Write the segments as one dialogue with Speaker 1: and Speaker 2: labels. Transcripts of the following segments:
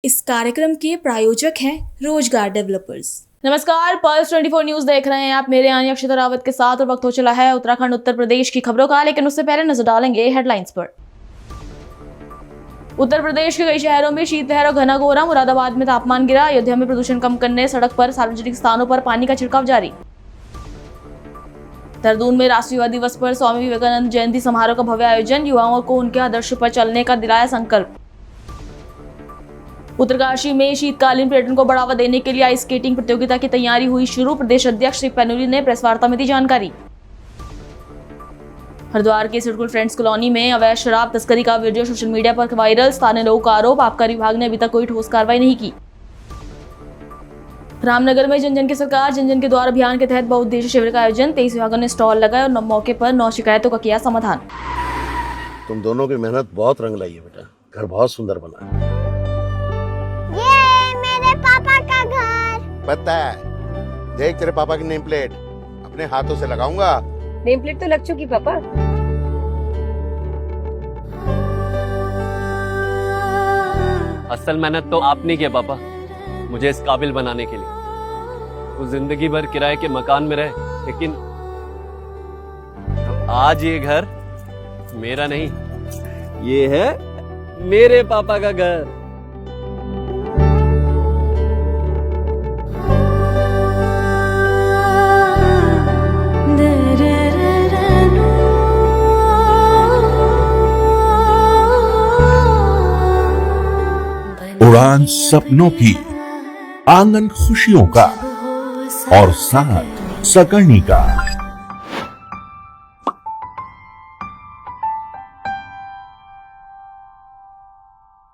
Speaker 1: इस कार्यक्रम के प्रायोजक हैं रोजगार डेवलपर्स।
Speaker 2: नमस्कार, पल्स 24 न्यूज देख रहे हैं आप। मेरे यानी अक्षिता रावत के साथ और वक्त हो चला है उत्तराखंड उत्तर प्रदेश की खबरों का, लेकिन उससे पहले नजर डालेंगे हेडलाइंस पर। उत्तर प्रदेश के कई शहरों में शीतलहर और घना कोहरा। मुरादाबाद में तापमान गिरा। अयोध्या में प्रदूषण कम करने सड़क पर सार्वजनिक स्थानों पर पानी का छिड़काव जारी। देहरादून में राष्ट्रीय युवा दिवस पर स्वामी विवेकानंद जयंती समारोह का भव्य आयोजन। युवाओं को उनके आदर्श पर चलने का दिलाया संकल्प। उत्तरकाशी में शीतकालीन पर्यटन को बढ़ावा देने के लिए आइस स्केटिंग प्रतियोगिता की तैयारी हुई शुरू। प्रदेश अध्यक्ष श्री पेनुली ने प्रेस वार्ता में दी जानकारी। हरिद्वार के सिडकुल फ्रेंड्स कॉलोनी में अवैध शराब तस्करी का वीडियो सोशल मीडिया पर वायरल। स्थानीय लोगों का आरोप, आबकारी विभाग ने अभी तक कोई ठोस कार्रवाई नहीं की। रामनगर में जन जन की सरकार जन जन के द्वार अभियान के तहत बहुउद्देशीय शिविर का आयोजन। 23 विभागों ने स्टॉल लगाए और मौके पर 9 शिकायतों का किया समाधान।
Speaker 3: तुम दोनों की मेहनत बहुत रंग लाई है बेटा, घर बहुत सुंदर बना है।
Speaker 4: ये मेरे पापा का घर।
Speaker 3: पता है, देख तेरे पापा की नेम प्लेट अपने हाथों से लगाऊंगा।
Speaker 5: नेम प्लेट तो लग चुकी पापा।
Speaker 6: असल मेहनत तो आपने की है पापा, मुझे इस काबिल बनाने के लिए। वो जिंदगी भर किराए के मकान में रहे, लेकिन आज ये घर मेरा नहीं, ये है मेरे पापा का घर।
Speaker 7: उड़ान सपनों की, आंगन खुशियों का और साथ सकर्णी का।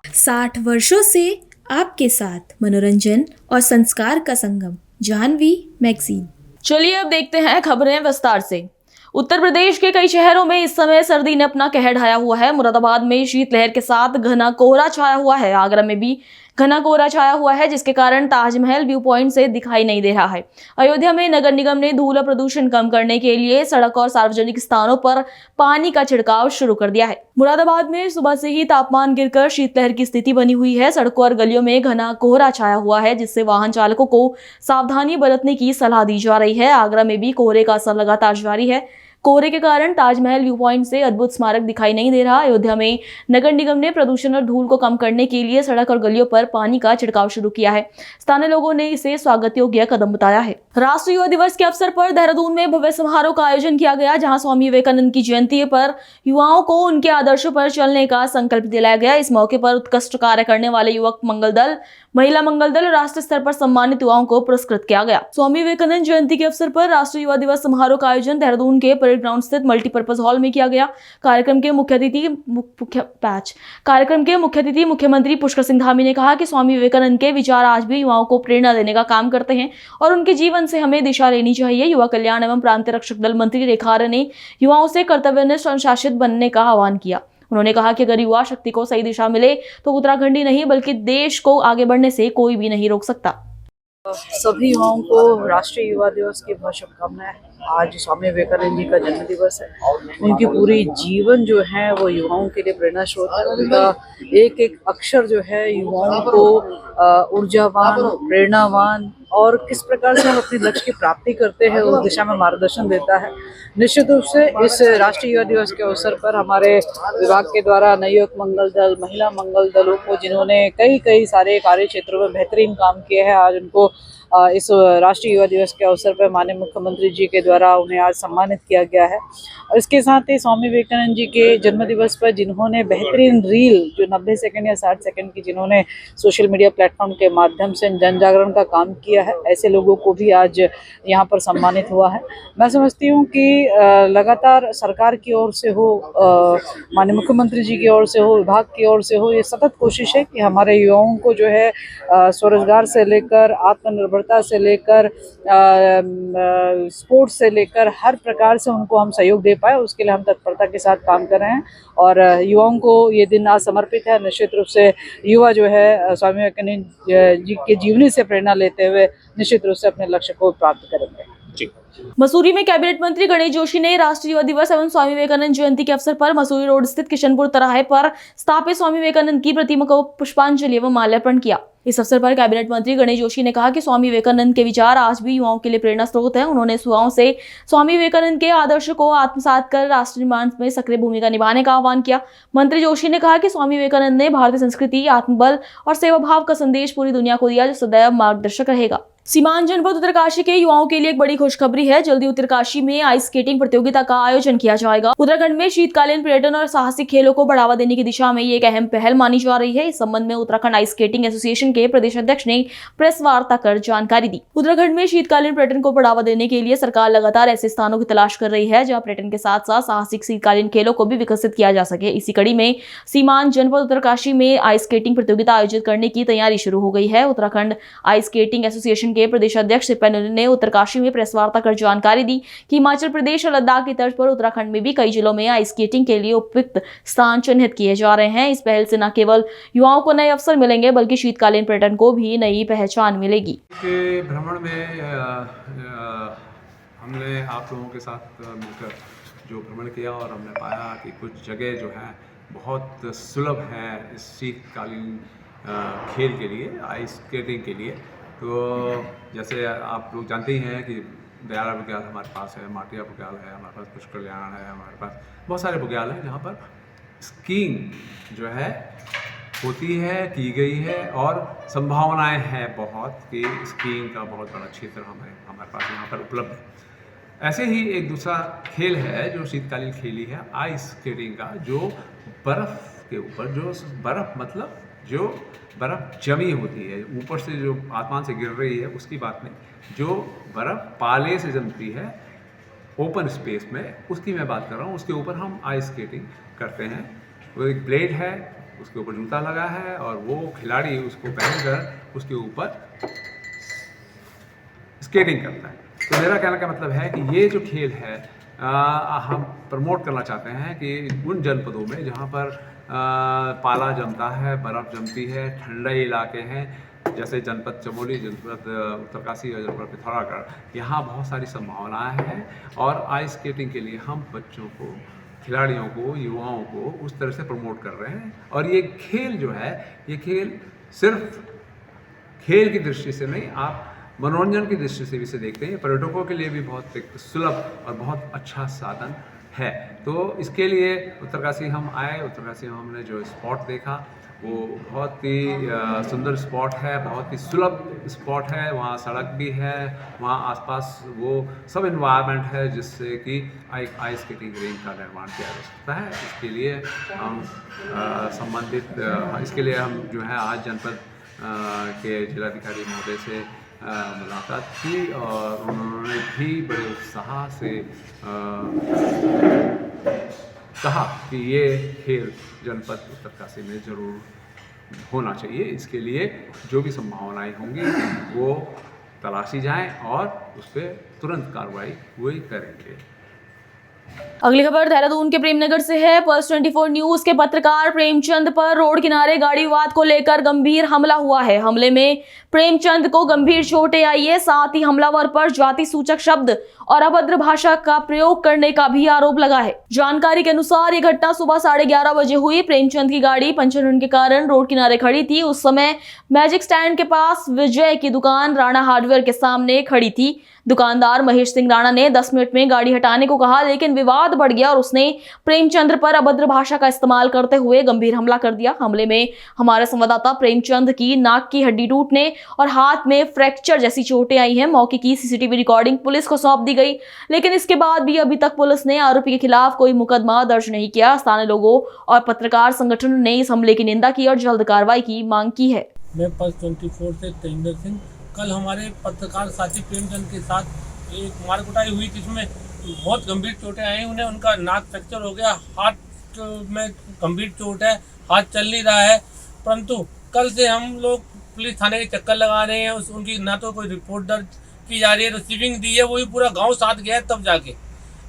Speaker 1: 60 वर्षों से आपके साथ मनोरंजन और संस्कार का संगम, जाह्नवी मैगजीन।
Speaker 2: चलिए अब देखते हैं खबरें विस्तार से। उत्तर प्रदेश के कई शहरों में इस समय सर्दी ने अपना कहर ढाया हुआ है। मुरादाबाद में शीतलहर के साथ घना कोहरा छाया हुआ है। आगरा में भी घना कोहरा छाया हुआ है, जिसके कारण ताजमहल व्यू पॉइंट से दिखाई नहीं दे रहा है। अयोध्या में नगर निगम ने धूल और प्रदूषण कम करने के लिए सड़क और सार्वजनिक स्थानों पर पानी का छिड़काव शुरू कर दिया है। मुरादाबाद में सुबह से ही तापमान गिरकर शीतलहर की स्थिति बनी हुई है। सड़कों और गलियों में घना कोहरा छाया हुआ है, जिससे वाहन चालकों को सावधानी बरतने की सलाह दी जा रही है। आगरा में भी कोहरे का असर लगातार जारी है। कोहरे के कारण ताजमहल व्यू पॉइंट से अद्भुत स्मारक दिखाई नहीं दे रहा। अयोध्या में नगर निगम ने प्रदूषण और धूल को कम करने के लिए सड़क और गलियों पर पानी का छिड़काव शुरू किया है। स्थानीय लोगों ने इसे स्वागत योग्य कदम बताया है। राष्ट्रीय युवा दिवस के अवसर पर देहरादून में भव्य समारोह का आयोजन किया गया, जहां स्वामी विवेकानंद की जयंती पर युवाओं को उनके आदर्शों पर चलने का संकल्प दिलाया गया। इस मौके पर उत्कृष्ट कार्य करने वाले युवक मंगल दल, महिला मंगल दल और राष्ट्रीय स्तर पर सम्मानित युवाओं को पुरस्कृत किया गया। स्वामी विवेकानंद जयंती के अवसर पर राष्ट्रीय युवा दिवस समारोह का आयोजन देहरादून के परेड ग्राउंड स्थित मल्टीपर्पज हॉल में किया गया। कार्यक्रम के मुख्य अतिथि मुख्यमंत्री पुष्कर सिंह धामी ने कहा कि स्वामी विवेकानंद के विचार आज भी युवाओं को प्रेरणा देने का काम करते हैं और उनके जीवन से हमें दिशा लेनी चाहिए। युवा कल्याण एवं प्रांतीय रक्षक दल मंत्री रेखा आर्य ने युवाओं से कर्तव्यनिष्ठ और अनुशासित बनने का आह्वान किया। उन्होंने कहा कि अगर युवा शक्ति को सही दिशा मिले तो उत्तराखंड ही नहीं बल्कि देश को आगे बढ़ने से कोई भी नहीं रोक सकता।
Speaker 5: सभी युवाओं को राष्ट्रीय युवा दिवस की बहुत शुभकामनाएं। आज स्वामी विवेकानंद जी का जन्म दिवस है। उनकी पूरी जीवन जो है वो युवाओं के लिए प्रेरणा स्रोत है। उनका एक एक अक्षर जो है युवाओं को ऊर्जावान, प्रेरणावान और किस प्रकार से हम अपने लक्ष्य की प्राप्ति करते हैं उस दिशा में मार्गदर्शन देता है। निश्चित रूप से इस राष्ट्रीय युवा दिवस के अवसर पर हमारे विभाग के द्वारा नवयुवक मंगल दल, महिला मंगल दलों को जिन्होंने कई सारे कार्य क्षेत्रों में बेहतरीन काम किए हैं, आज उनको इस राष्ट्रीय युवा दिवस के अवसर पर माननीय मुख्यमंत्री जी के द्वारा उन्हें आज सम्मानित किया गया है। और इसके साथ ही स्वामी विवेकानंद जी के जन्म दिवस पर जिन्होंने बेहतरीन रील जो 90 सेकंड या 60 सेकंड की जिन्होंने सोशल मीडिया प्लेटफॉर्म के माध्यम से जन जागरण का काम किया है, ऐसे लोगों को भी आज यहाँ पर सम्मानित हुआ है। मैं समझती हूँ कि लगातार सरकार की ओर से हो, माननीय मुख्यमंत्री जी की ओर से हो, विभाग की ओर से हो, ये सतत कोशिश है कि हमारे युवाओं को जो है स्वरोजगार से लेकर आत्मनिर्भरता से लेकर स्पोर्ट्स से लेकर हर प्रकार से उनको हम सहयोग दे पाए, उसके लिए हम तत्परता के साथ काम कर रहे हैं। और युवाओं को ये दिन आज समर्पित है। निश्चित रूप से युवा जो है स्वामी विवेकानंद जी के जीवनी से प्रेरणा लेते हुए निश्चित रूप से अपने लक्ष्य को प्राप्त करेंगे।
Speaker 8: जी।
Speaker 2: मसूरी में कैबिनेट मंत्री गणेश जोशी ने राष्ट्रीय युवा दिवस एवं स्वामी विवेकानंद जयंती के अवसर पर मसूरी रोड स्थित किशनपुर तराहे पर स्थापित स्वामी विवेकानंद की प्रतिमा को पुष्पांजलि एवं माल्यार्पण किया। इस अवसर पर कैबिनेट मंत्री गणेश जोशी ने कहा कि स्वामी विवेकानंद के विचार आज भी युवाओं के लिए प्रेरणा स्रोत है। उन्होंने युवाओं से स्वामी विवेकानंद के आदर्श को आत्मसात कर राष्ट्र निर्माण में सक्रिय भूमिका निभाने का आह्वान किया। मंत्री जोशी ने कहा कि स्वामी विवेकानंद ने भारतीय संस्कृति, आत्मबल और सेवा भाव का संदेश पूरी दुनिया को दिया, जो सदैव मार्गदर्शक रहेगा। सीमांत जनपद उत्तरकाशी के युवाओं के लिए एक बड़ी खुशखबरी है। जल्दी उत्तरकाशी में आइस स्केटिंग प्रतियोगिता का आयोजन किया जाएगा। उत्तराखंड में शीतकालीन पर्यटन और साहसिक खेलों को बढ़ावा देने की दिशा में ये एक अहम पहल मानी जा रही है। इस संबंध में उत्तराखंड आइस स्केटिंग एसोसिएशन के प्रदेश अध्यक्ष ने प्रेस वार्ता कर जानकारी दी। उत्तराखंड में शीतकालीन पर्यटन को बढ़ावा देने के लिए सरकार लगातार ऐसे स्थानों की तलाश कर रही है जहाँ पर्यटन के साथ साथ साहसिक शीतकालीन खेलों को भी विकसित किया जा सके। इसी कड़ी में सीमांत जनपद उत्तरकाशी में आइस स्केटिंग प्रतियोगिता आयोजित करने की तैयारी शुरू हो गई है। उत्तराखंड आइस स्केटिंग एसोसिएशन के प्रदेश अध्यक्ष ने उत्तरकाशी में प्रेस वार्ता कर जानकारी दी कि हिमाचल प्रदेश और लद्दाख की तर्ज पर उत्तराखंड में भी कई जिलों में आइस स्केटिंग के लिए उपयुक्त स्थान चिन्हित किए जा रहे हैं। इस पहल से न केवल युवाओं को नए अवसर मिलेंगे बल्कि शीतकालीन पर्यटन को भी नई पहचान मिलेगी।
Speaker 8: के भ्रमण में हमने आप लोगों के साथ मिलकर जो भ्रमण किया और हमने पाया कि कुछ जगह जो है बहुत सुलभ है इस शीतकालीन खेल के लिए, आइस स्केटिंग के लिए। तो जैसे आप लोग जानते ही हैं कि दयारा बुग्याल हमारे पास है, माटिया बुग्याल है, हमारे पास पुष्कर कल्याण है, हमारे पास बहुत सारे बुग्याल हैं जहाँ पर स्कीइंग जो है होती है, की गई है और संभावनाएं हैं बहुत कि स्कीइंग का बहुत बड़ा क्षेत्र हमारे पास यहाँ पर उपलब्ध है। ऐसे ही एक दूसरा खेल है जो शीतकालीन खेली है, आइस स्केटिंग का, जो बर्फ़ के ऊपर, जो बर्फ़ मतलब जो बर्फ़ जमी होती है, ऊपर से जो आसमान से गिर रही है उसकी बात नहीं, जो बर्फ़ पाले से जमती है ओपन स्पेस में, उसकी मैं बात कर रहा हूँ। उसके ऊपर हम आइस स्केटिंग करते हैं। वो एक ब्लेड है, उसके ऊपर जूता लगा है और वो खिलाड़ी उसको पहनकर उसके ऊपर स्केटिंग करता है। तो मेरा कहने का मतलब है कि ये जो खेल है हम प्रमोट करना चाहते हैं कि उन जनपदों में जहाँ पर पाला जमता है, बर्फ़ जमती है, ठंडे इलाके हैं, जैसे जनपद चमोली, जनपद उत्तरकाशी और जनपद पिथौरागढ़, यहाँ बहुत सारी संभावनाएं हैं और आइस स्केटिंग के लिए हम बच्चों को, खिलाड़ियों को, युवाओं को उस तरह से प्रमोट कर रहे हैं। और ये खेल जो है, ये खेल सिर्फ खेल की दृष्टि से नहीं, आप मनोरंजन की दृष्टि से भी इसे देखते हैं। पर्यटकों के लिए भी बहुत एक सुलभ और बहुत अच्छा साधन है। तो इसके लिए उत्तरकाशी हम आए, उत्तरकाशी में हमने जो स्पॉट देखा वो बहुत ही सुंदर स्पॉट है, बहुत ही सुलभ स्पॉट है। वहाँ सड़क भी है, वहाँ आसपास वो सब इन्वायरमेंट है जिससे कि आइस स्केटिंग रेंज का निर्माण किया जा सकता है। इसके लिए हम इसके लिए हम जो है आज जनपद के जिलाधिकारी महोदय से मुलाकात की और उन्होंने भी बड़े उत्साह से कहा कि ये खेल जनपद उत्तरकाशी में ज़रूर होना चाहिए। इसके लिए जो भी संभावनाएं होंगी वो तलाशी जाएं और उस पर तुरंत कार्रवाई वही करेंगे।
Speaker 2: अगली खबर देहरादून के प्रेमनगर से है। पल्स 24 न्यूज के पत्रकार प्रेमचंद पर रोड किनारे गाड़ी विवाद को लेकर गंभीर हमला हुआ है। हमले में प्रेमचंद को गंभीर चोटें आई है। साथ ही हमलावर पर जाति सूचक शब्द और अभद्र भाषा का प्रयोग करने का भी आरोप लगा है। जानकारी के अनुसार ये घटना सुबह 11:30 बजे हुई। प्रेमचंद की गाड़ी पंचर होने के कारण रोड किनारे खड़ी थी। उस समय मैजिक स्टैंड के पास विजय की दुकान राणा हार्डवेयर के सामने खड़ी थी। दुकानदार महेश सिंह राणा ने 10 मिनट में गाड़ी हटाने को कहा, लेकिन विवाद बढ़ गया और उसने प्रेमचंद पर अभद्र भाषा का इस्तेमाल करते हुए गंभीर हमला कर दिया। हमले में हमारे संवाददाता प्रेमचंद की नाक की हड्डी टूटने और हाथ में फ्रैक्चर जैसी चोटें आई हैं। मौके की सीसीटीवी रिकॉर्डिंग पुलिस को सौंप दी गई, लेकिन इसके बाद भी अभी तक पुलिस ने आरोपी के खिलाफ कोई मुकदमा दर्ज नहीं किया। स्थानीय लोगों और पत्रकार संगठन ने इस हमले की निंदा की और जल्द कार्रवाई की मांग की है।
Speaker 9: मैं पल्स 24 से तेजिंदर सिंह। कल हमारे पत्रकार साथी प्रेमचंद के साथ एक मारकुटाई हुई जिसमें बहुत गंभीर चोटें आई उन्हें। उनका नाक फ्रैक्चर हो गया, हाथ में गंभीर चोट है, हाथ चल नहीं रहा है। परंतु कल से हम लोग पुलिस थाने के चक्कर लगा रहे हैं। उनकी ना तो कोई रिपोर्ट दर्ज की जा रही है, रिसीविंग दी है, वही पूरा गांव साथ गया है तब जाके।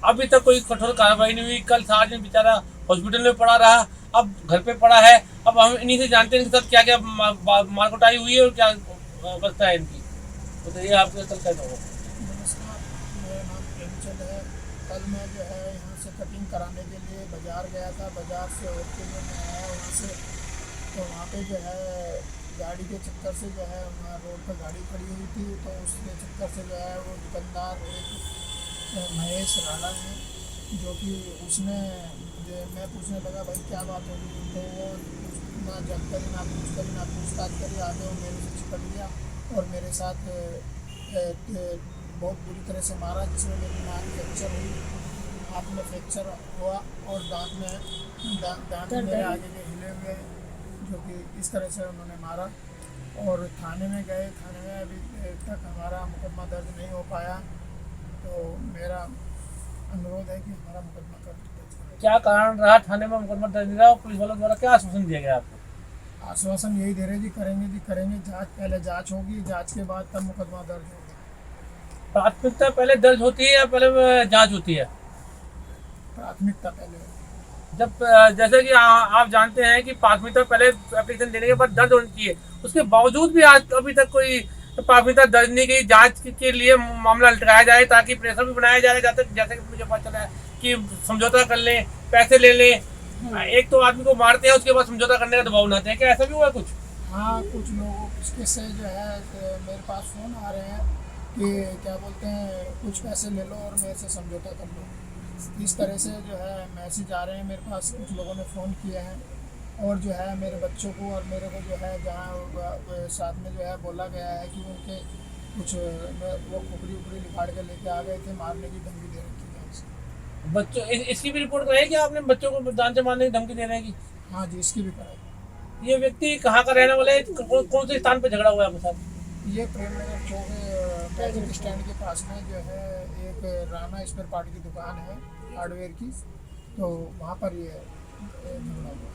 Speaker 9: अभी तक कोई कठोर कार्रवाई नहीं हुई। कल सारा दिन बेचारा हॉस्पिटल में पड़ा रहा, अब घर पे पड़ा है। अब हम इन्हीं से जानते हैं इनके साथ क्या क्या मारकुटाई हुई है और क्या अवस्था है इनकी। तो ये आपके कल कैसा होगा?
Speaker 10: कल मैं जो है यहाँ से कटिंग कराने के लिए बाज़ार गया था। बाज़ार से होते हुए मैं आया वहाँ से, तो वहाँ पे जो है गाड़ी के चक्कर से जो है वहाँ रोड पर गाड़ी खड़ी हुई थी, तो उसके चक्कर से जो है वो दुकानदार एक महेश राणा है, जो कि उसने मैं पूछने लगा भाई क्या बात होगी, तो वो ना जानकारी ना पूछताछ करी, आगे वो मेरे से चिपट गया और मेरे साथ बहुत बुरी तरह से मारा, जिसमें मेरी नाक फ्रैक्चर हुई, हाथ में फ्रैक्चर हुआ और दांत मेरे आगे के हिले हुए, जो कि इस तरह से उन्होंने मारा। और थाने में गए, थाने में अभी तक हमारा मुकदमा दर्ज नहीं हो पाया, तो मेरा अनुरोध है कि हमारा मुकदमा कर दर्ज करें।
Speaker 9: क्या कारण रहा थाने में मुकदमा दर्ज नहीं रहा और पुलिस वालों द्वारा क्या आश्वासन दिया गया आपको?
Speaker 10: आश्वासन यही दे रहे जी करेंगे जांच, पहले जांच होगी, जांच के बाद तब मुकदमा दर्ज होगा।
Speaker 9: प्राथमिकता पहले दर्ज होती है या पहले जांच होती है?
Speaker 10: प्राथमिकता पहले।
Speaker 9: जब जैसे कि आप जानते हैं कि प्राथमिकता पहले एप्लीकेशन देने के बाद दर्ज होनी चाहिए, उसके बावजूद भी आज अभी तक कोई प्राथमिकता दर्ज नहीं की। जांच के लिए मामला लटकाया जाए ताकि प्रेशर भी बनाया जाए, जैसे कि मुझे पता चला है कि समझौता कर लें, पैसे ले लें। एक तो आदमी को मारते हैं, उसके बाद समझौता करने का दबाव बनाते हैं, क्या ऐसा भी हुआ कुछ?
Speaker 10: हाँ, कुछ लोगों से जो है मेरे पास फ़ोन आ रहे हैं कि क्या बोलते हैं कुछ पैसे ले लो और मेरे से समझौता कर लो, इस तरह से जो है मैसेज आ रहे हैं मेरे पास। कुछ लोगों ने फ़ोन किया है और जो है मेरे बच्चों को और मेरे को जो है जहाँ साथ में जो है बोला गया है कि उनके कुछ वो खोपड़ी उपड़ी लिखाड़ के लेके आ गए थे, मारने की धमकी दे रखी है।
Speaker 9: बच्चों इसकी भी रिपोर्ट कराई कि आपने बच्चों को जान से मारने की धमकी दे रहे हैं?
Speaker 10: हाँ जी, इसकी भी कराई।
Speaker 9: ये व्यक्ति कहाँ का रहने वाला है? कौन से स्थान पर झगड़ा हुआ है आपके साथ?
Speaker 10: ये प्रेमनगर चौक मैजिक स्टैंड के पास में जो है एक राणा स्पेयर पार्ट की दुकान है हार्डवेयर की, तो वहाँ पर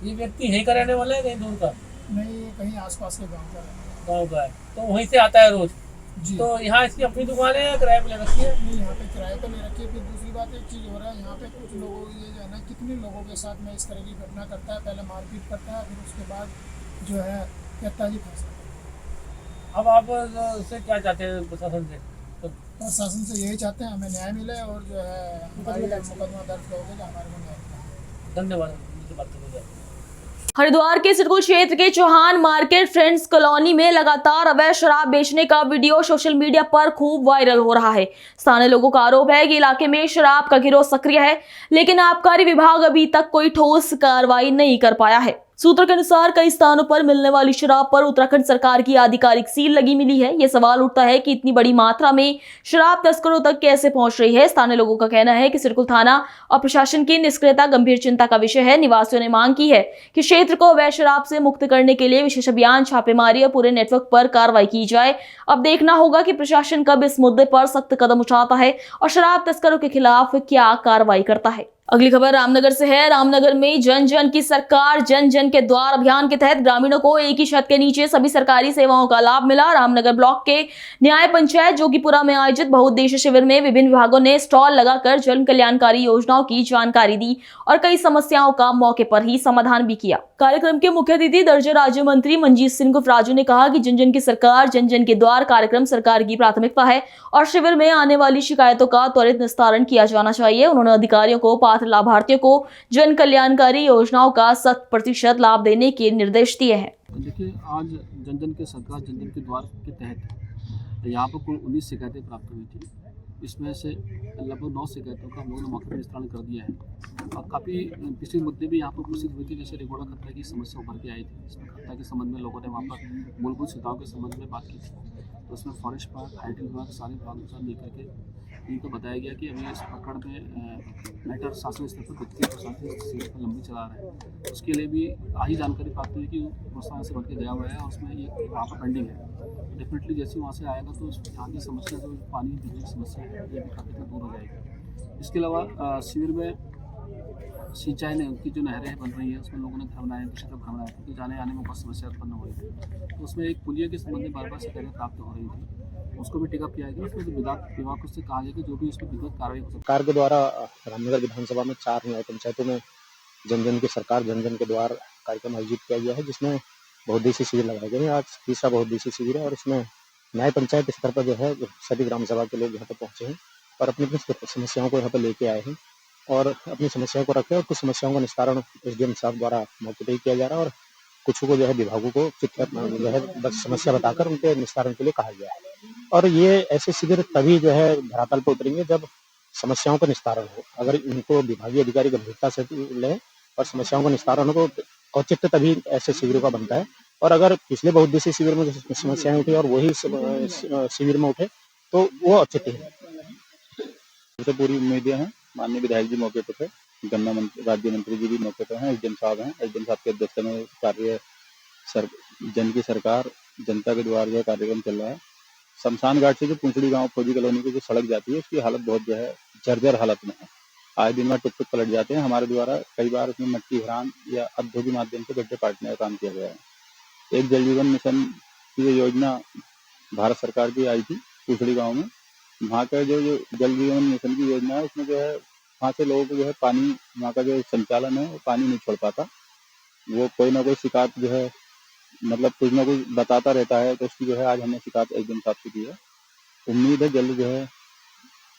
Speaker 9: ये व्यक्ति यहीं का रहने वाला है कहीं दूर का?
Speaker 10: नहीं, कहीं आसपास के गांव का है।
Speaker 9: गाँव का है, तो वहीं से आता है रोज
Speaker 10: जी।
Speaker 9: तो यहाँ इसकी अपनी दुकान है या किराए पे ले रखी है?
Speaker 10: नहीं, यहाँ पे किराए पे ले रखी है। फिर दूसरी बात एक चीज़ हो रहा है, यहाँ पे कुछ लोगों ये जो है ना, कितने लोगों के साथ में इस तरह की घटना करता है, पहले मारपीट करता है, फिर उसके बाद जो है कहता जी फंसा।
Speaker 9: अब आप से क्या चाहते हैं प्रशासन से? तो
Speaker 10: प्रशासन से यही चाहते हैं हमें न्याय मिले और जो है हमारी मुकदमा दर्ज करोगे तो हमारे को न्याय मिले।
Speaker 9: धन्यवाद, मुझसे बात करने के लिए।
Speaker 2: हरिद्वार के सिडकुल क्षेत्र के चौहान मार्केट फ्रेंड्स कॉलोनी में लगातार अवैध शराब बेचने का वीडियो सोशल मीडिया पर खूब वायरल हो रहा है। स्थानीय लोगों का आरोप है कि इलाके में शराब का गिरोह सक्रिय है, लेकिन आबकारी विभाग अभी तक कोई ठोस कार्रवाई नहीं कर पाया है। सूत्रों के अनुसार कई स्थानों पर मिलने वाली शराब पर उत्तराखंड सरकार की आधिकारिक सील लगी मिली है। ये सवाल उठता है कि इतनी बड़ी मात्रा में शराब तस्करों तक कैसे पहुंच रही है। स्थानीय लोगों का कहना है कि सिडकुल थाना और प्रशासन की निष्क्रियता गंभीर चिंता का विषय है। निवासियों ने मांग की है कि क्षेत्र को अवैध शराब से मुक्त करने के लिए विशेष अभियान, छापेमारी और पूरे नेटवर्क पर कार्रवाई की जाए। अब देखना होगा कि प्रशासन कब इस मुद्दे पर सख्त कदम उठाता है और शराब तस्करों के खिलाफ क्या कार्रवाई करता है। अगली खबर रामनगर से है। रामनगर में जन जन की सरकार जन जन के द्वार अभियान के तहत ग्रामीणों को एक ही छत के नीचे सभी सरकारी सेवाओं का लाभ मिला। रामनगर ब्लॉक के न्याय पंचायत जोगीपुरा में आयोजित बहुउद्देशीय शिविर में विभिन्न विभागों ने स्टॉल लगाकर जन कल्याणकारी योजनाओं की जानकारी दी और कई समस्याओं का मौके पर ही समाधान भी किया। कार्यक्रम के मुख्य अतिथि दर्जे राज्य मंत्री मंजीत सिंह गुफराजू ने कहा कि जन जन की सरकार जन जन के द्वार कार्यक्रम सरकार की प्राथमिकता है और शिविर में आने वाली शिकायतों का त्वरित निस्तारण किया जाना चाहिए। उन्होंने अधिकारियों को पात्र लाभार्थियों को जन कल्याणकारी योजनाओं का 100% लाभ देने के निर्देश दिए हैं।
Speaker 11: देखिए, आज जन जन के सरकार जन जन के द्वार के तहत यहाँ पर कुल 19 शिकायतें प्राप्त हुई थी। इसमें से लगभग 9 शिकायतों का हम लोगों ने मौके पर निस्तारण कर दिया है और काफ़ी पिछले मुद्दे भी यहाँ पर उपस्थित हुए थे, जैसे रेगोड़ा खतरा की समस्या उभर के आई थी। इसमें खतरा के संबंध में लोगों ने वहाँ पर मूलभूत सुविधाओं के संबंध में बात की थी, तो उसमें फॉरेस्ट पार्क, आईटी विभाग, सारे विभागों के साथ मिलकर के इनको बताया गया कि अभी इस प्रकरण में मैटर शासन स्तर पर व्यक्ति प्रशासनिक स्तर पर लंबी चला रहे हैं। उसके लिए भी आज ही जानकारी प्राप्त हुई कि प्रोत्साहन से बढ़ के गया हुआ है और उसमें ये वहाँ पर पेंडिंग है। डेफिनेटली जैसे वहाँ से आएगा तो यहाँ की समस्या जो पानी बिजली की समस्या है ये भी काफ़ी दूर हो जाएगी। इसके अलावा शिविर में सिंचाई ने उनकी जो नहरें बन रही है उसमें लोगों ने घर बनाए, दूसरी तरफ घर बनाए, क्योंकि जाने आने में बहुत समस्या उत्पन्न हो रही थी। तो उसमें एक पुलिया के संबंध में बार बार शिकायतें प्राप्त हो रही थी, उसको भी टेकअप किया गया। उसमें विभाग को उससे कहा गया कि जो भी उसमें विधिवत कार्रवाई हो सकती है।
Speaker 12: सरकार के द्वारा रामनगर विधानसभा में 4 न्याय पंचायतों में जन जन की सरकार जन जन के द्वार कार्यक्रम आयोजित किया गया है, जिसमें बहुउद्देशीय शिविर लगाए गए हैं। आज तीसरा बहुउद्देशीय शिविर है और इसमें न्याय पंचायत स्तर पर जो है सभी ग्राम सभा के लोग यहाँ पर पहुँचे हैं और अपनी अपनी समस्याओं को यहाँ पर लेके आए हैं और अपनी समस्याओं को रखे और कुछ समस्याओं का निस्तारण एसडीएम साहब द्वारा मौके पर ही किया जा रहा है और कुछ को जो है विभागों को जो है बस समस्या बताकर उनके निस्तारण के लिए कहा गया है। और ये ऐसे शिविर तभी जो है धरातल पर उतरेंगे जब समस्याओं का निस्तारण हो। अगर इनको विभागीय अधिकारी गंभीरता से लें और समस्याओं का निस्तारण हो तो औचित्य तभी ऐसे शिविरों का बनता है। और अगर पिछले बहुउद्देशीय शिविर में समस्याएं उठी और वही शिविर में उठे तो वो औचित्य है।
Speaker 13: मुझे पूरी उम्मीदें हैं। माननीय विधायक जी मौके पर थे, गन्ना राज्य मंत्री जी भी मौके पर हैं, एसडीएम साहब हैं। एसडीएम साहब के अध्यक्षता में कार्य जन की सरकार जनता के द्वार जो कार्यक्रम चल रहा है। शमशान घाट से जो पुंचड़ी गांव फौजी कॉलोनी की जो सड़क जाती है उसकी हालत बहुत जो है जर्जर हालत में है। आए दिन में टुक पलट जाते हैं। हमारे द्वारा कई बार उसमें मट्टी भरान या अधो के माध्यम से गड्ढे काटने का काम किया गया है। एक जल जीवन मिशन की योजना भारत सरकार की आई थी पुंचड़ी गाँव में। वहाँ का जो जल जीवन मिशन की योजना है उसमें जो है वहाँ से लोगों को जो है पानी, वहाँ का जो संचालन है वो पानी नहीं छोड़ पाता। वो कोई ना कोई शिकायत जो है मतलब कुछ ना कुछ बताता रहता है। तो उसकी जो है आज हमने शिकायत एसडीएम साहब से की है। उम्मीद है जल्द जो है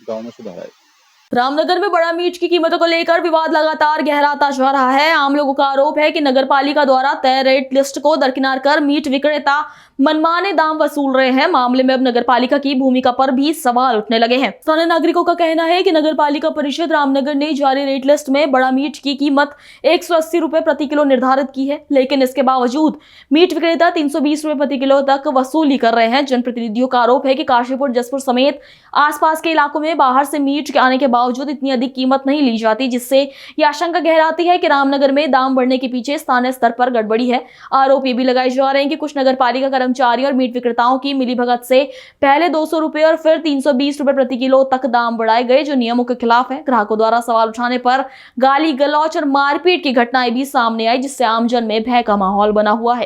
Speaker 13: गाँव में सुधार आएगा।
Speaker 2: रामनगर में बड़ा मीट की कीमतों को लेकर विवाद लगातार गहराता जा रहा है। आम लोगों का आरोप है कि नगरपालिका द्वारा तय रेट लिस्ट को दरकिनार कर मीट विक्रेता मनमाने दाम वसूल रहे हैं। मामले में अब नगरपालिका की भूमिका पर भी सवाल उठने लगे हैं। स्थानीय नागरिकों का कहना है कि नगरपालिका परिषद रामनगर ने जारी रेट लिस्ट में बड़ा मीट की कीमत 180 रुपए प्रति किलो निर्धारित की है, लेकिन इसके बावजूद मीट विक्रेता 320 रुपए प्रति किलो तक वसूली कर रहे हैं। जनप्रतिनिधियों का आरोप है कि काशीपुर, जसपुर समेत आसपास के इलाकों में बाहर से मीट के आने के बावजूद इतनी अधिक कीमत नहीं ली जाती, जिससे यह आशंका गहराती है कि रामनगर में दाम बढ़ने के पीछे स्थानीय स्तर पर गड़बड़ी है। आरोप ये भी लगाए जा रहे हैं कि कुछ नगरपालिका कर्मचारी और मीट विक्रेताओं की मिलीभगत से पहले 200 रुपए और फिर 320 रुपए प्रति किलो तक दाम बढ़ाए गए, जो नियमों के खिलाफ है। ग्राहकों द्वारा सवाल उठाने पर गाली गलौच और मारपीट की घटनाएं भी सामने आई, जिससे आमजन में भय का माहौल बना हुआ है।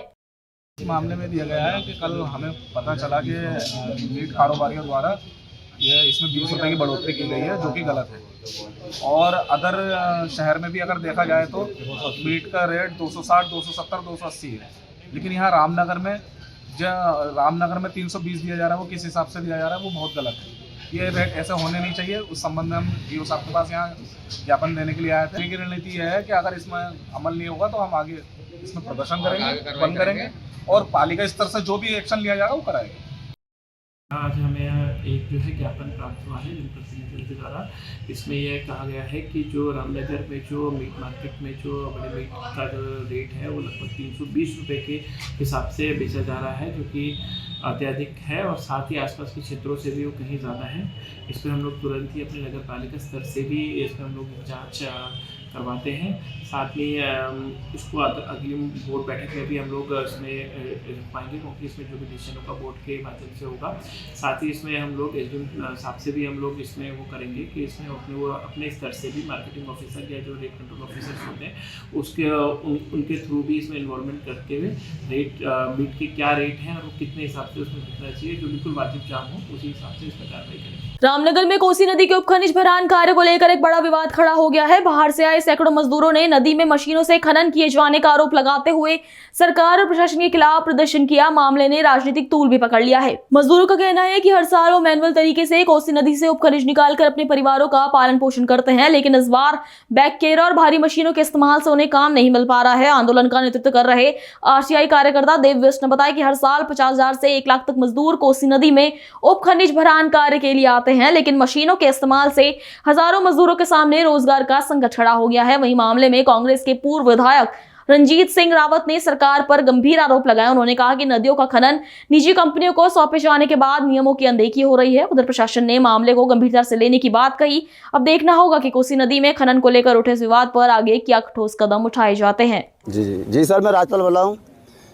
Speaker 14: इस मामले में दिया गया है कि कल हमें पता चला कि मीट कारोबारियों द्वारा ये इसमें 20 रुपए की बढ़ोतरी की गई है, जो कि गलत है। और अदर शहर में भी अगर देखा जाए तो मीट का रेट 260, 270, 280 है, लेकिन यहाँ रामनगर में 320 दिया जा रहा है। वो किस हिसाब से दिया जा रहा है वो बहुत गलत है। ये रेट ऐसे होने नहीं चाहिए। उस संबंध में हम डीओ साहब के पास यहाँ ज्ञापन देने के लिए आए थे। की रणनीति यह है कि अगर इसमें अमल नहीं होगा तो हम आगे इसमें प्रदर्शन करेंगे, बंद करेंगे और पालिका स्तर से जो भी एक्शन लिया जाएगा वो कराएंगे।
Speaker 9: आज हमें एक जो है ज्ञापन प्राप्त हुआ है जनप्रतिनिधियों के द्वारा। इसमें यह कहा गया है कि जो रामनगर में जो मीट मार्केट में जो बड़े मीट का जो रेट है वो लगभग 320 रुपये के हिसाब से बेचा जा रहा है, जो कि अत्यधिक है और साथ ही आसपास के क्षेत्रों से भी वो कहीं ज़्यादा है। इस पर हम लोग तुरंत ही अपने नगर पालिका स्तर से भी इस पर हम लोग जाँच करवाते हैं। साथ ही इसको अगली बोर्ड बैठक में भी हम लोग इसमें पाएंगे, क्योंकि इसमें जो भी डिसीजन होगा बोर्ड के माध्यम से होगा। साथ ही इसमें हम लोग एसडीएम साहब से भी हम लोग इसमें वो करेंगे कि इसमें अपने स्तर से भी मार्केटिंग ऑफिसर या जो रेट कंट्रोल ऑफिसर्स होते हैं उसके उनके थ्रू भी इसमें इन्वॉल्वमेंट करते हुए रेट मीट के क्या रेट हैं और वो कितने हिसाब से उसमें बिकना चाहिए, जो बिल्कुल वाजिब दाम हो उसी हिसाब से इसमें कार्रवाई करेंगे।
Speaker 2: रामनगर में कोसी नदी के उपखनिज भरान कार्य को लेकर एक बड़ा विवाद खड़ा हो गया है। बाहर से आए सैकड़ों मजदूरों ने नदी में मशीनों से खनन किए जाने का आरोप लगाते हुए सरकार और प्रशासन के खिलाफ प्रदर्शन किया। मामले ने राजनीतिक तूल भी पकड़ लिया है। मजदूरों का कहना है कि हर साल वो मैनुअल तरीके से कोसी नदी से उपखनिज निकालकर अपने परिवारों का पालन पोषण करते हैं, लेकिन इस बार बैककेरा और भारी मशीनों के इस्तेमाल से उन्हें काम नहीं मिल पा रहा है। आंदोलन का नेतृत्व कर रहे आरसीआई कार्यकर्ता देव विष्ट ने बताया कि हर साल 50,000 से 1 लाख तक मजदूर कोसी नदी में उपखनिज भरान कार्य के लिए आते हैं, लेकिन मशीनों के इस्तेमाल से हजारों मजदूरों के सामने रोजगार का संकट खड़ा हो गया है। वहीं मामले में कांग्रेस के पूर्व विधायक रंजीत सिंह रावत ने सरकार पर गंभीर आरोप लगाया। उन्होंने कहा कि नदियों का खनन निजी कंपनियों को सौंपे जाने के बाद नियमों की अनदेखी हो रही है। उधर प्रशासन ने मामले को गंभीरता से लेने की बात कही। अब देखना होगा कि कोसी नदी में खनन को लेकर उठे इस विवाद पर आगे क्या ठोस कदम उठाए जाते हैं।
Speaker 15: जी सर, मैं राजपाल बोल रहा हूँ।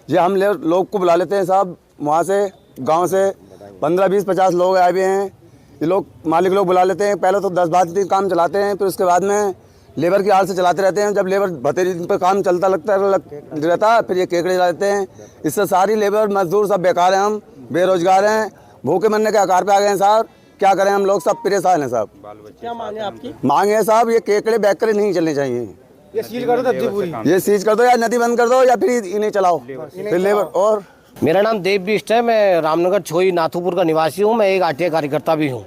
Speaker 15: जी हम लोग को बुला लेते हैं साहब, वहाँ से गाँव से 15, 20, 50 लोग आए हुए हैं। ये लोग मालिक लोग बुला लेते हैं। पहले तो 10-12 दिन काम चलाते हैं, फिर उसके बाद में लेबर की हाल से चलाते रहते हैं। जब लेबर भतेरी पे काम चलता रहता है फिर ये केकड़े चलाते हैं। इससे सारी लेबर मजदूर सब बेकार हैं, हम बेरोजगार हैं, भूखे मरने के आकार पे आ गए हैं साहब। क्या करें, हम लोग सब परेशान हैं साहब।
Speaker 16: क्या मांगे आपकी?
Speaker 15: मांगे है साहब ये केकड़े बैकरे नहीं चलने चाहिए।
Speaker 16: ये सील कर दो, पूरी
Speaker 15: ये सीज कर दो या नदी बंद कर दो या फिर इन्हें चलाओ फिर लेबर। और
Speaker 16: मेरा नाम देव बिष्ट है, मैं रामनगर छोई नाथूपुर का निवासी हूँ। मैं एक आरटीआई कार्यकर्ता भी हूँ।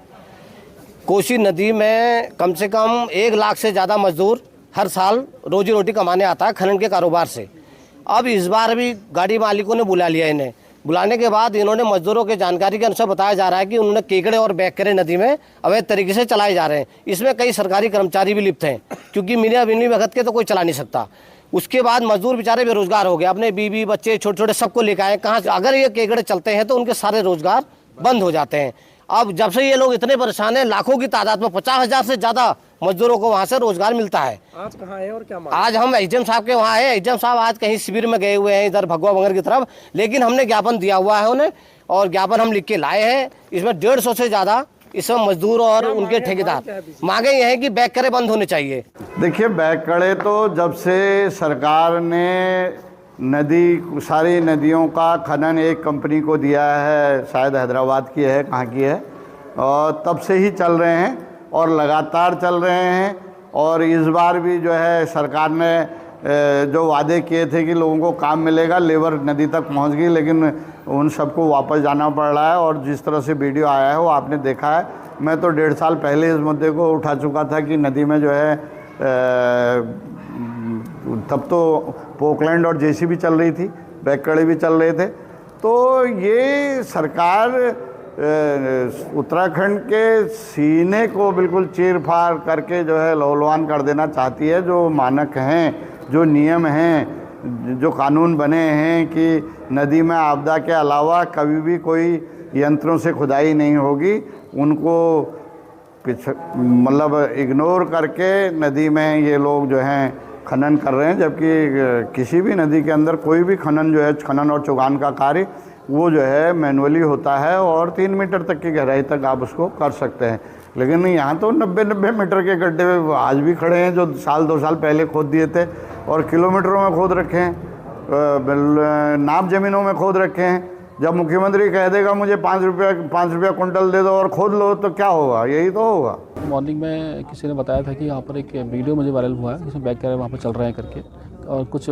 Speaker 16: कोसी नदी में कम से कम 1 लाख से ज़्यादा मजदूर हर साल रोजी रोटी कमाने आता है खनन के कारोबार से। अब इस बार भी गाड़ी मालिकों ने बुला लिया इन्हें। बुलाने के बाद इन्होंने मजदूरों के जानकारी के अनुसार बताया जा रहा है कि उन्होंने केकड़े और बैकरे नदी में अवैध तरीके से चलाए जा रहे हैं। इसमें कई सरकारी कर्मचारी भी लिप्त हैं, क्योंकि बिना वक्त के तो कोई चला नहीं सकता। उसके बाद मजदूर बेचारे बेरोजगार हो गए, अपने बीवी बच्चे छोटे छोटे सबको लेकर आए। कहाँ अगर ये केकड़े चलते हैं तो उनके सारे रोजगार बंद हो जाते हैं। अब जब से ये लोग इतने परेशान हैं, लाखों की तादाद में 50,000 से ज़्यादा मजदूरों को वहाँ से रोजगार मिलता है। आज कहाँ है और क्या आज हम एसडीएम साहब के वहाँ है। एसडीएम साहब आज कहीं शिविर में गए हुए हैं, इधर भगवा बंगर की तरफ, लेकिन हमने ज्ञापन दिया हुआ है उन्हें और ज्ञापन हम लिख के लाए हैं। इसमें 150 से ज़्यादा इसमें मजदूर और उनके ठेकेदार मांगे ये हैं कि बैकरे बंद होने चाहिए।
Speaker 17: देखिए, बैकड़े तो जब से सरकार ने सारी नदियों का खनन एक कंपनी को दिया है, शायद हैदराबाद की है, कहाँ की है, और तब से ही चल रहे हैं और लगातार चल रहे हैं। और इस बार भी जो है सरकार ने जो वादे किए थे कि लोगों को काम मिलेगा, लेबर नदी तक पहुंच गई, लेकिन उन सबको वापस जाना पड़ रहा है। और जिस तरह से वीडियो आया है वो आपने देखा है। मैं तो 1.5 साल पहले इस मुद्दे को उठा चुका था कि नदी में जो है तब तो पोकलैंड और जेसीबी चल रही थी, बैकड़े भी चल रहे थे। तो ये सरकार उत्तराखंड के सीने को बिल्कुल चीर फाड़ करके जो है लहूलुहान कर देना चाहती है। जो मानक हैं, जो नियम हैं, जो कानून बने हैं कि नदी में आपदा के अलावा कभी भी कोई यंत्रों से खुदाई नहीं होगी, उनको मतलब इग्नोर करके नदी में ये लोग जो हैं खनन कर रहे हैं। जबकि किसी भी नदी के अंदर कोई भी खनन जो है, खनन और चुगान का कार्य, वो जो है मैनुअली होता है और 3 मीटर तक की गहराई तक आप उसको कर सकते हैं। लेकिन यहाँ तो 90 मीटर के गड्ढे आज भी खड़े हैं, जो 2 साल पहले खोद दिए थे, और किलोमीटरों में खोद रखे हैं, नाप ज़मीनों में खोद रखे हैं। जब मुख्यमंत्री कह देगा मुझे 5 रुपया कुंटल दे दो और खोद लो, तो क्या होगा? यही तो होगा।
Speaker 11: मॉर्निंग में किसी ने बताया था कि यहाँ पर एक वीडियो मुझे वायरल हुआ है जिसमें बैक कैमरे वहाँ पर चल रहे हैं करके, और कुछ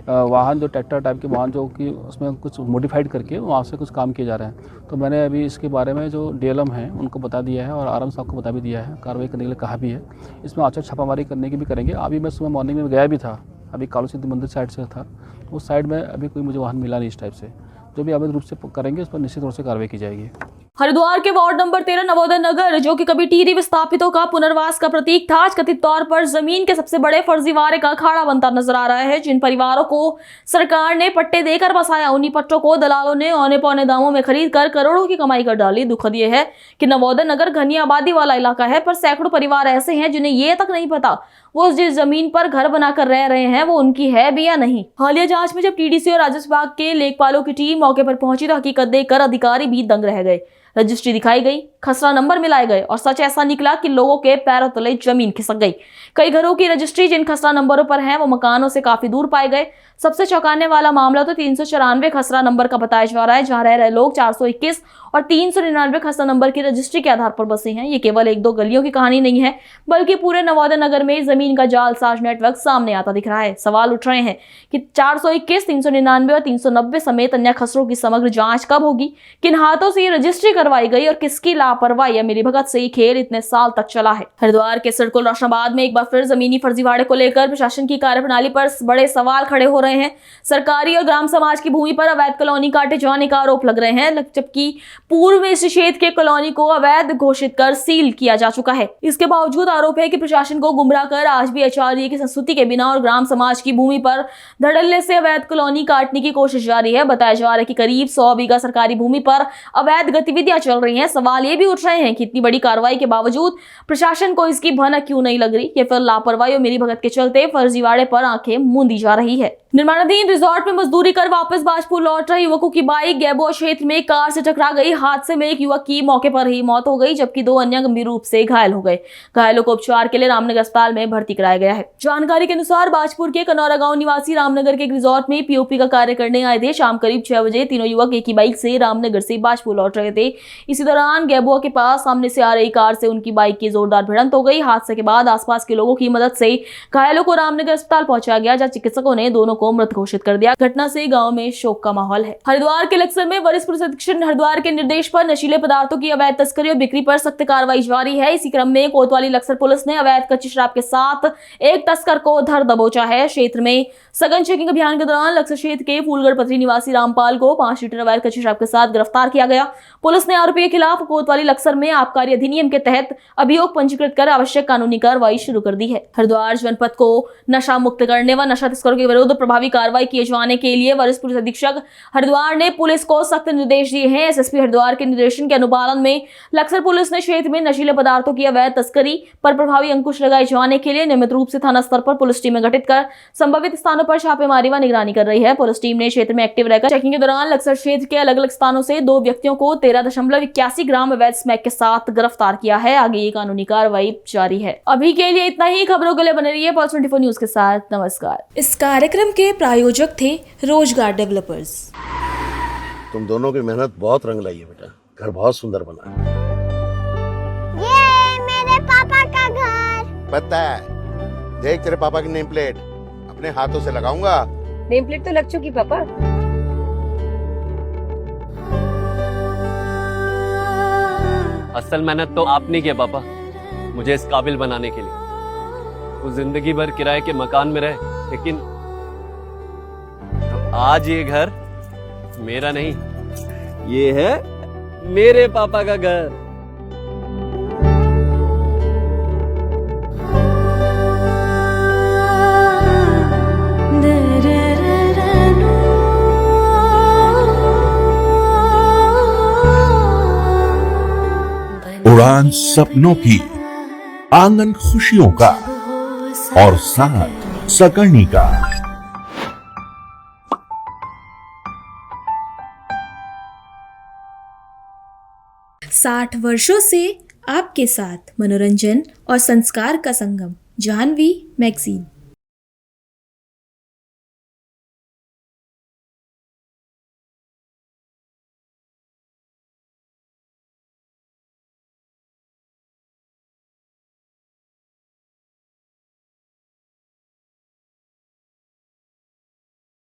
Speaker 11: वाहन जो ट्रैक्टर टाइप के वाहन जो कि उसमें कुछ मॉडिफाइड करके वहाँ से कुछ काम किए जा रहे हैं। तो मैंने अभी इसके बारे में जो डीएलएम हैं उनको बता दिया है और आरएम साहब को बता भी दिया है, कार्रवाई करने के लिए कहा भी है। इसमें अच्छा छापामारी करने की भी करेंगे। अभी मैं सुबह मॉर्निंग में गया भी था, अभी कालू सिद्धि मंदिर साइड से था, उस साइड में अभी कोई मुझे वाहन मिला नहीं इस टाइप से। जो भी अवैध रूप से करेंगे उस पर निश्चित रूप से कार्रवाई की जाएगी।
Speaker 2: हरिद्वार के वार्ड नंबर 13 नवोदय नगर, जो कि कभी टिहरी विस्थापितों का पुनर्वास का प्रतीक था, आज कथित तौर पर जमीन के सबसे बड़े फर्जीवाड़े का अखाड़ा बनता नजर आ रहा है। जिन परिवारों को सरकार ने पट्टे देकर बसाया, उन्हीं पट्टों को दलालों ने औने पौने दामों में खरीद कर करोड़ों की कमाई कर डाली। दुखद यह है कि नवोदय नगर घनी आबादी वाला इलाका है, पर सैकड़ों परिवार ऐसे हैं जिन्हें यह तक नहीं पता वो जिस जमीन पर घर बनाकर रह रहे हैं वो उनकी है भी या नहीं। हालिया जांच में जब टीडीसी और राजस्व विभाग के लेखपालों की टीम मौके पर पहुंची तो हकीकत देखकर अधिकारी भी दंग रह गए। रजिस्ट्री दिखाई गई, खसरा नंबर मिलाए गए और सच ऐसा निकला कि लोगों के पैरों तले जमीन खिसक गई। कई घरों की रजिस्ट्री जिन खसरा नंबरों पर हैं वो मकानों से काफी दूर पाए गए। सबसे चौंकाने वाला मामला तो 394 खसरा नंबर का बताया जा रहा है, जहां रह रहे लोग 421 और 399 खसरा नंबर की रजिस्ट्री के आधार पर बसे हैं। ये केवल 1-2 गलियों की कहानी नहीं है, बल्कि पूरे नवोदय नगर में जमीन का जालसाज नेटवर्क सामने आता दिख रहा है। सवाल उठ रहे हैं कि 421, 399 और 390 समेत अन्य खसरों की समग्र जांच कब होगी, किन हाथों से ये रजिस्ट्री करवाई गई और किसकी लापरवाही या मिलीभगत से ये खेल इतने साल तक चला है। हरिद्वार के सिडकुल रोशनाबाद में एक बार फिर जमीनी फर्जीवाड़े को लेकर प्रशासन की कार्यप्रणाली पर बड़े सवाल खड़े हो रहे हैं। सरकारी और ग्राम समाज की भूमि पर अवैध कॉलोनी काटे जाने का आरोप लग रहे हैं, जबकि पूर्व में इस क्षेत्र के कॉलोनी को अवैध घोषित कर सील किया जा चुका है। इसके बावजूद आरोप है कि प्रशासन को गुमराह कर आज भी आचार्य की संस्तुति के बिना और ग्राम समाज की भूमि पर धड़ल्ले से अवैध कॉलोनी काटने की कोशिश जारी है। बताया जा रहा है कि करीब 100 बीघा सरकारी भूमि पर अवैध गतिविधियां चल रही हैं। सवाल ये भी उठ रहे हैं कि इतनी बड़ी कार्रवाई के बावजूद प्रशासन को इसकी भनक क्यों नहीं लग रही, या फिर लापरवाही और मिलीभगत के चलते फर्जीवाड़े पर आंखें मूंदी जा रही है। निर्माणाधीन रिजॉर्ट में मजदूरी कर वापस बाजपुर लौट रहे युवकों की बाइक गैबो क्षेत्र में कार से टकरा गई। हादसे में एक युवक की मौके पर ही मौत हो गई, जबकि 2 अन्य गंभीर रूप से घायल हो गए। घायलों को उपचार के लिए रामनगर अस्पताल में भर्ती कराया गया है। जानकारी के अनुसार बाजपुर के कनौरा गांव निवासी रामनगर के एक रिजॉर्ट में पीओपी का कार्य करने आए थे। शाम करीब 6 बजे तीनों युवक एक ही बाइक से रामनगर से बाजपुर लौट रहे थे। इसी दौरान गैबुआ के पास सामने से आ रही कार से उनकी बाइक की जोरदार भिड़ंत हो गई। हादसे के बाद आसपास के लोगों की मदद से घायलों को रामनगर अस्पताल पहुंचाया गया, जहां चिकित्सकों ने दोनों को मृत घोषित कर दिया। घटना से गांव में शोक का माहौल है। हरिद्वार के लक्सर में वरिष्ठ पुलिस अधीक्षक हरिद्वार के निर्देश पर नशीले पदार्थों की अवैध तस्करी और बिक्री पर सख्त कार्रवाई जारी है। इसी क्रम में कोतवाली लक्सर पुलिस ने अवैध कच्ची शराब के साथ एक तस्कर को धर दबोचा है। क्षेत्र में सघन चेकिंग अभियान के दौरान लक्सर क्षेत्र के फूलगढ़ पथरी निवासी रामपाल को 5 लीटर अवैध कच्ची शराब के साथ गिरफ्तार किया गया। पुलिस ने आरोपी के खिलाफ कोतवाली लक्सर में आबकारी अधिनियम के तहत अभियोग पंजीकृत कर आवश्यक कानूनी कार्रवाई शुरू कर दी है। हरिद्वार जनपद को नशा मुक्त करने व नशा तस्करों के विरुद्ध प्रभावी कार्रवाई किए जाने के लिए वरिष्ठ पुलिस अधीक्षक हरिद्वार ने पुलिस को सख्त निर्देश दिए हैं। एसएसपी हरिद्वार के निर्देशन के अनुपालन में लक्सर पुलिस ने क्षेत्र में नशीले पदार्थों की अवैध तस्करी पर प्रभावी अंकुश लगाए जाने के लिए नियमित रूप से थाना स्तर पर पुलिस टीमें गठित कर संभावित स्थानों पर छापेमारी व निगरानी कर रही है। पुलिस टीम ने क्षेत्र में एक्टिव रहकर चेकिंग के दौरान लक्सर क्षेत्र के अलग अलग स्थानों से 2 व्यक्तियों को 13.81 ग्राम अवैध स्मैक के साथ गिरफ्तार किया है। आगे ये कानूनी कार्रवाई जारी है। अभी के लिए इतना ही। खबरों के लिए बने रहिए पल्स 24 न्यूज के साथ। नमस्कार।
Speaker 1: इस कार्यक्रम के प्रायोजक थे रोजगार डेवलपर्स।
Speaker 3: तुम दोनों की मेहनत बहुत रंग लाई है बेटा, घर बहुत सुंदर बना है।
Speaker 4: ये मेरे पापा का घर।
Speaker 3: पता है, देख तेरे पापा की नेम प्लेट अपने हाथों से लगाऊंगा।
Speaker 18: नेम प्लेट तो लग चुकी पापा।
Speaker 6: असल मेहनत तो आपने की है पापा, मुझे इस काबिल बनाने के लिए। वो जिंदगी भर किराए के मकान में रहे, लेकिन आज ये घर मेरा नहीं, ये है मेरे पापा का घर।
Speaker 7: उड़ान सपनों की, आंगन खुशियों का और साथ सकर्णी का।
Speaker 1: 60 वर्षों से आपके साथ मनोरंजन और संस्कार का संगम, जाह्नवी मैगजीन।